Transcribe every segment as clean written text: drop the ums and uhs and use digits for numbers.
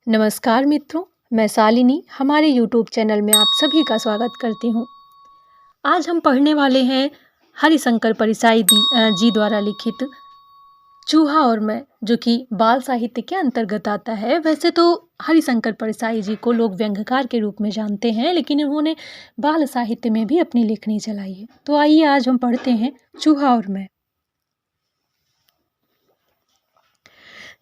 नमस्कार मित्रों, मैं शालिनी हमारे YouTube चैनल में आप सभी का स्वागत करती हूँ। आज हम पढ़ने वाले हैं हरिशंकर परिसाई जी द्वारा लिखित चूहा और मैं, जो कि बाल साहित्य के अंतर्गत आता है। वैसे तो हरिशंकर परिसाई जी को लोग व्यंग्यकार के रूप में जानते हैं, लेकिन इन्होंने बाल साहित्य में भी अपनी लेखनी चलाई है। तो आइए आज हम पढ़ते हैं चूहा और मैं।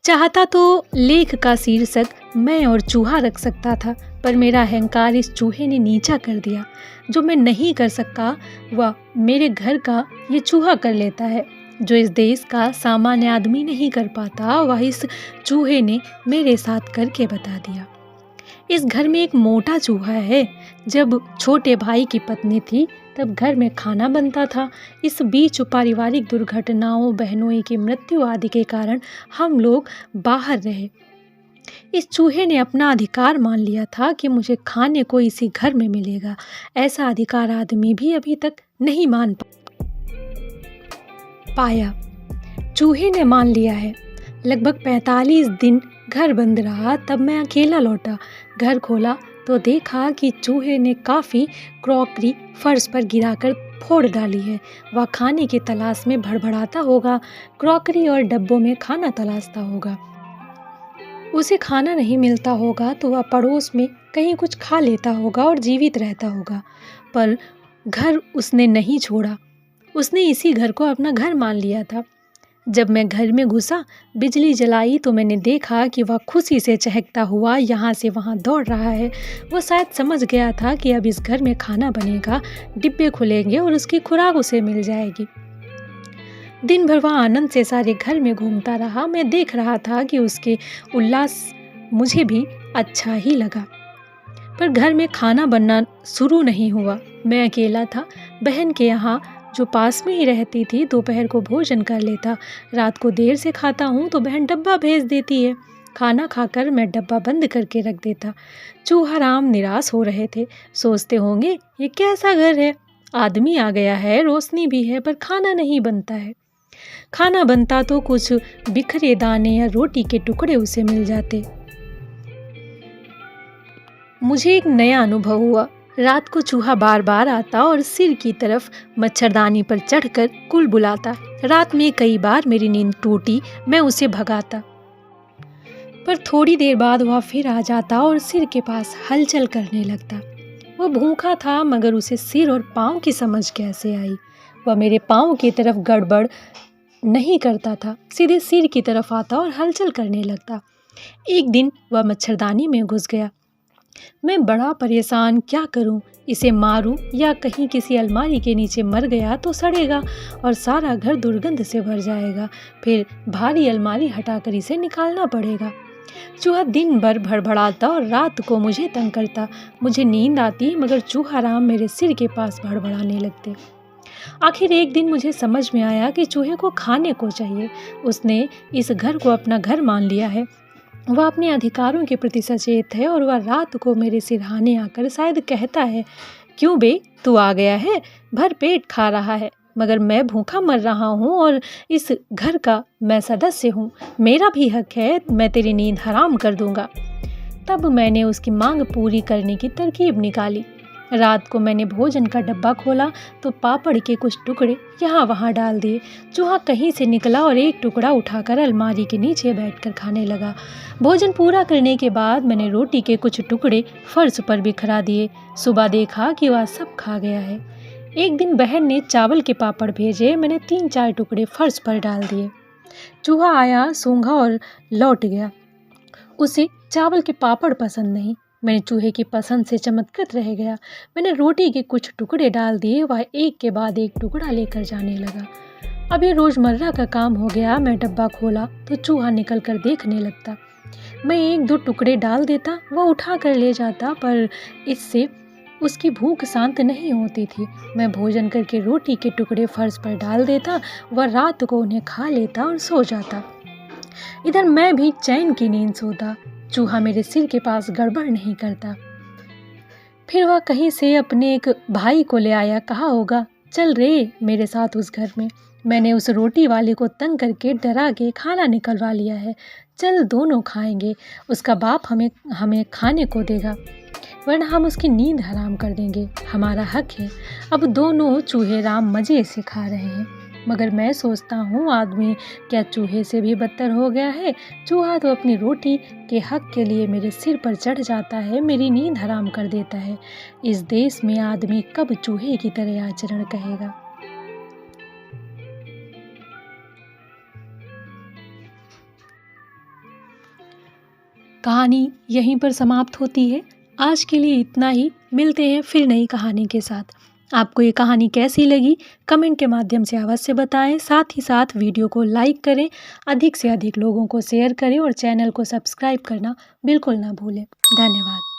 चाहता तो लेख का शीर्षक मैं और चूहा रख सकता था, पर मेरा अहंकार इस चूहे ने नीचा कर दिया। जो मैं नहीं कर सकता वह मेरे घर का ये चूहा कर लेता है। जो इस देश का सामान्य आदमी नहीं कर पाता वह इस चूहे ने मेरे साथ करके बता दिया। इस घर में एक मोटा चूहा है। जब छोटे भाई की पत्नी थी तब घर में खाना बनता था। इस बीच पारिवारिक दुर्घटनाओं, बहनों की मृत्यु आदि के कारण हम लोग बाहर रहे। इस चूहे ने अपना अधिकार मान लिया था कि मुझे खाने को इसी घर में मिलेगा। ऐसा अधिकार आदमी भी अभी तक नहीं मान पाया। चूहे ने मान लिया है। लगभग 45 दिन घर बंद रहा, तब मैं अकेला लौटा। घर खोला तो देखा कि चूहे ने काफ़ी क्रॉकरी फर्श पर गिराकर फोड़ डाली है। वह खाने की तलाश में भड़बड़ाता होगा, क्रॉकरी और डब्बों में खाना तलाशता होगा। उसे खाना नहीं मिलता होगा तो वह पड़ोस में कहीं कुछ खा लेता होगा और जीवित रहता होगा। पर घर उसने नहीं छोड़ा। उसने इसी घर को अपना घर मान लिया था। जब मैं घर में घुसा, बिजली जलाई तो मैंने देखा कि वह खुशी से चहकता हुआ यहाँ से वहाँ दौड़ रहा है। वो शायद समझ गया था कि अब इस घर में खाना बनेगा, डिब्बे खुलेंगे और उसकी खुराक उसे मिल जाएगी। दिन भर वह आनंद से सारे घर में घूमता रहा। मैं देख रहा था कि उसके उल्लास मुझे भी अच्छा ही लगा। पर घर में खाना बनना शुरू नहीं हुआ। मैं अकेला था। बहन के यहाँ, जो पास में ही रहती थी, दोपहर को भोजन कर लेता। रात को देर से खाता हूँ तो बहन डब्बा भेज देती है। खाना खाकर मैं डब्बा बंद करके रख देता। चूहा राम निराश हो रहे थे। सोचते होंगे ये कैसा घर है, आदमी आ गया है, रोशनी भी है, पर खाना नहीं बनता है। खाना बनता तो कुछ बिखरे दाने या रोटी के टुकड़े उसे मिल जाते। मुझे एक नया अनुभव हुआ। रात को चूहा बार बार आता और सिर की तरफ मच्छरदानी पर चढ़कर कुल बुलाता। रात में कई बार मेरी नींद टूटी। मैं उसे भगाता, पर थोड़ी देर बाद वह फिर आ जाता और सिर के पास हलचल करने लगता। वह भूखा था, मगर उसे सिर और पाँव की समझ कैसे आई। वह मेरे पाँव की तरफ गड़बड़ नहीं करता था, सीधे सिर की तरफ आता और हलचल करने लगता। एक दिन वह मच्छरदानी में घुस गया। मैं बड़ा परेशान, क्या करूं? इसे मारूं या कहीं किसी अलमारी के नीचे मर गया तो सड़ेगा और सारा घर दुर्गंध से भर जाएगा। फिर भारी अलमारी हटाकर इसे निकालना पड़ेगा। चूहा दिन भर भड़बड़ाता और रात को मुझे तंग करता। मुझे नींद आती, मगर चूहा राम मेरे सिर के पास भड़बड़ाने लगते। आखिर एक दिन मुझे समझ में आया कि चूहे को खाने को चाहिए। उसने इस घर को अपना घर मान लिया है। वह अपने अधिकारों के प्रति सचेत है और वह रात को मेरे सिरहाने आकर शायद कहता है, क्यों बे, तू आ गया है, भर पेट खा रहा है, मगर मैं भूखा मर रहा हूँ और इस घर का मैं सदस्य हूँ, मेरा भी हक है, मैं तेरी नींद हराम कर दूंगा। तब मैंने उसकी मांग पूरी करने की तरकीब निकाली। रात को मैंने भोजन का डब्बा खोला तो पापड़ के कुछ टुकड़े यहाँ वहाँ डाल दिए। चूहा कहीं से निकला और एक टुकड़ा उठाकर अलमारी के नीचे बैठकर खाने लगा। भोजन पूरा करने के बाद मैंने रोटी के कुछ टुकड़े फर्श पर बिखरा दिए। सुबह देखा कि वह सब खा गया है। एक दिन बहन ने चावल के पापड़ भेजे। मैंने 3-4 टुकड़े फर्श पर डाल दिए। चूहा आया, सूंघा और लौट गया। उसे चावल के पापड़ पसंद नहीं। मैंने चूहे की पसंद से चमत्कृत रह गया। मैंने रोटी के कुछ टुकड़े डाल दिए। वह एक के बाद एक टुकड़ा लेकर जाने लगा। अब ये रोजमर्रा का काम हो गया। मैं डब्बा खोला तो चूहा निकल कर देखने लगता। मैं 1-2 टुकड़े डाल देता, वह उठा कर ले जाता, पर इससे उसकी भूख शांत नहीं होती थी। मैं भोजन करके रोटी के टुकड़े फर्श पर डाल देता, वह रात को उन्हें खा लेता और सो जाता। इधर मैं भी चैन की नींद सोता। चूहा मेरे सिर के पास गड़बड़ नहीं करता। फिर वह कहीं से अपने एक भाई को ले आया। कहा होगा, चल रे मेरे साथ उस घर में। मैंने उस रोटी वाले को तंग करके डरा के खाना निकलवा लिया है। चल दोनों खाएंगे, उसका बाप हमें हमें खाने को देगा, वरना हम उसकी नींद हराम कर देंगे। हमारा हक है। अब दोनों चूहे राम मज़े से खा रहे हैं, मगर मैं सोचता हूँ आदमी क्या चूहे से भी बदतर हो गया है। चूहा तो अपनी रोटी के हक के लिए मेरे सिर पर चढ़ जाता है, मेरी नींद हराम कर देता है। इस देश में आदमी कब चूहे की तरह आचरण कहेगा। कहानी यहीं पर समाप्त होती है। आज के लिए इतना ही। मिलते हैं फिर नई कहानी के साथ। आपको ये कहानी कैसी लगी कमेंट के माध्यम से अवश्य बताएं। साथ ही साथ वीडियो को लाइक करें, अधिक से अधिक लोगों को शेयर करें और चैनल को सब्सक्राइब करना बिल्कुल ना भूलें। धन्यवाद।